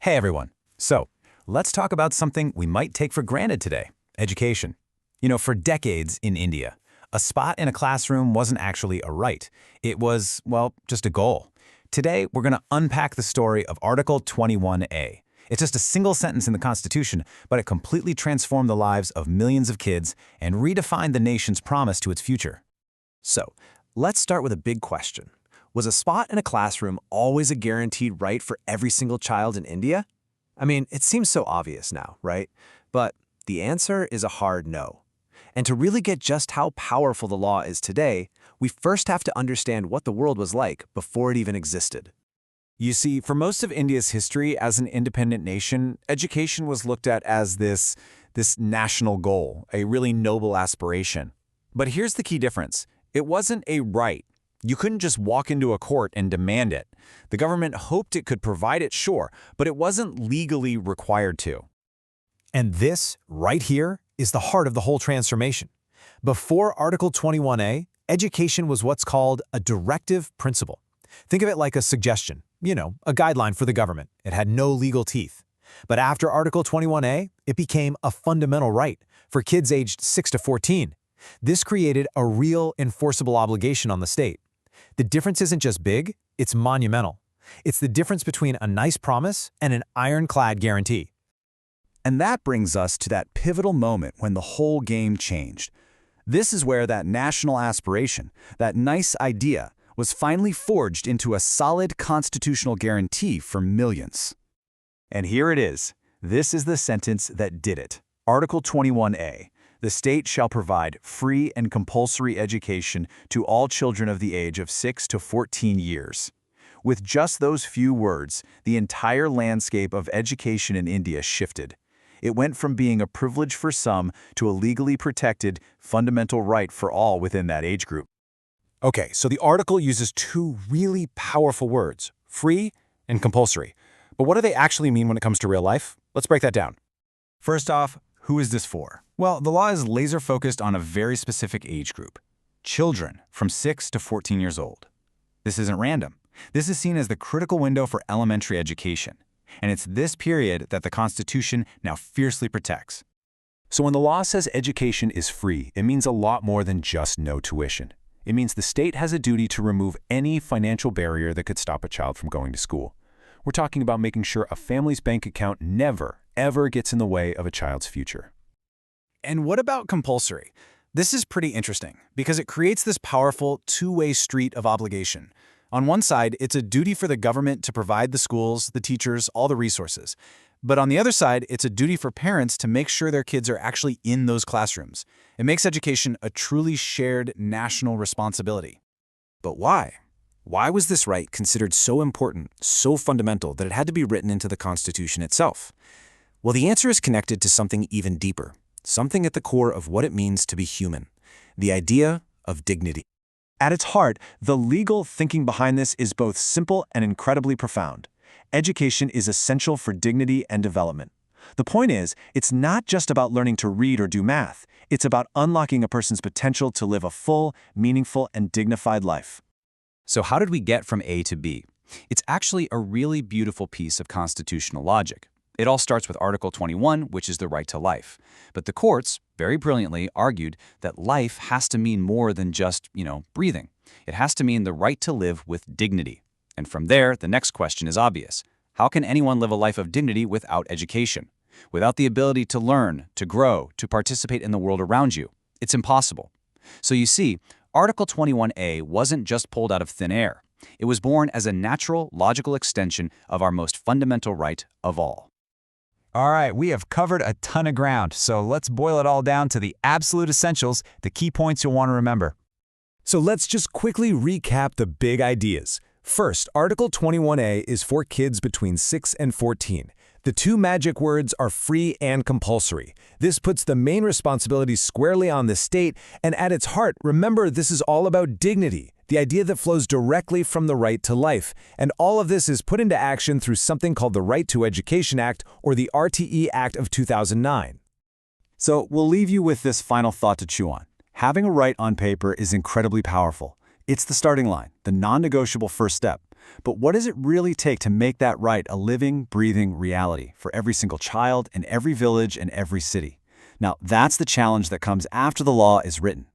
Hey everyone. So, let's talk about something we might take for granted today, education. For decades in India, a spot in a classroom wasn't actually a right. It was, well, just a goal. Today, we're going to unpack the story of Article 21A. It's just a single sentence in the Constitution, but it completely transformed the lives of millions of kids and redefined the nation's promise to its future. So, let's start with a big question. Was a spot in a classroom always a guaranteed right for every single child in India? I mean, it seems so obvious now, right? But the answer is a hard no. And to really get just how powerful the law is today, we first have to understand what the world was like before it even existed. You see, for most of India's history as an independent nation, education was looked at as this national goal, a really noble aspiration. But here's the key difference. It wasn't a right. You couldn't just walk into a court and demand it. The government hoped it could provide it, sure, but it wasn't legally required to. And this, right here, is the heart of the whole transformation. Before Article 21A, education was what's called a directive principle. Think of it like a suggestion, a guideline for the government. It had no legal teeth. But after Article 21A, it became a fundamental right for kids aged 6 to 14. This created a real enforceable obligation on the state. The difference isn't just big, it's monumental. It's the difference between a nice promise and an ironclad guarantee. And that brings us to that pivotal moment when the whole game changed. This is where that national aspiration, that nice idea, was finally forged into a solid constitutional guarantee for millions. And here it is. This is the sentence that did it. Article 21A. The state shall provide free and compulsory education to all children of the age of 6 to 14 years. With just those few words, the entire landscape of education in India shifted. It went from being a privilege for some to a legally protected, fundamental right for all within that age group. Okay, so the article uses two really powerful words, free and compulsory. But what do they actually mean when it comes to real life? Let's break that down. First off, who is this for? Well, the law is laser-focused on a very specific age group, children from 6 to 14 years old. This isn't random. This is seen as the critical window for elementary education, and it's this period that the Constitution now fiercely protects. So when the law says education is free, it means a lot more than just no tuition. It means the state has a duty to remove any financial barrier that could stop a child from going to school. We're talking about making sure a family's bank account never, ever gets in the way of a child's future. And what about compulsory? This is pretty interesting because it creates this powerful two-way street of obligation. On one side, it's a duty for the government to provide the schools, the teachers, all the resources. But on the other side, it's a duty for parents to make sure their kids are actually in those classrooms. It makes education a truly shared national responsibility. But why? Why was this right considered so important, so fundamental, that it had to be written into the Constitution itself? Well, the answer is connected to something even deeper, something at the core of what it means to be human, the idea of dignity. At its heart, the legal thinking behind this is both simple and incredibly profound. Education is essential for dignity and development. The point is, it's not just about learning to read or do math. It's about unlocking a person's potential to live a full, meaningful, and dignified life. So how did we get from A to B? It's actually a really beautiful piece of constitutional logic. It all starts with Article 21, which is the right to life. But the courts, very brilliantly, argued that life has to mean more than just, breathing. It has to mean the right to live with dignity. And from there, the next question is obvious. How can anyone live a life of dignity without education? Without the ability to learn, to grow, to participate in the world around you? It's impossible. So you see, Article 21A wasn't just pulled out of thin air. It was born as a natural, logical extension of our most fundamental right of all. All right, we have covered a ton of ground, so let's boil it all down to the absolute essentials, the key points you'll want to remember. So let's just quickly recap the big ideas. First, Article 21A is for kids between 6 and 14. The two magic words are free and compulsory. This puts the main responsibility squarely on the state, and at its heart, remember this is all about dignity, the idea that flows directly from the right to life. And all of this is put into action through something called the Right to Education Act, or the RTE Act of 2009. So we'll leave you with this final thought to chew on. Having a right on paper is incredibly powerful. It's the starting line, the non-negotiable first step. But what does it really take to make that right a living, breathing reality for every single child in every village and every city? Now, that's the challenge that comes after the law is written.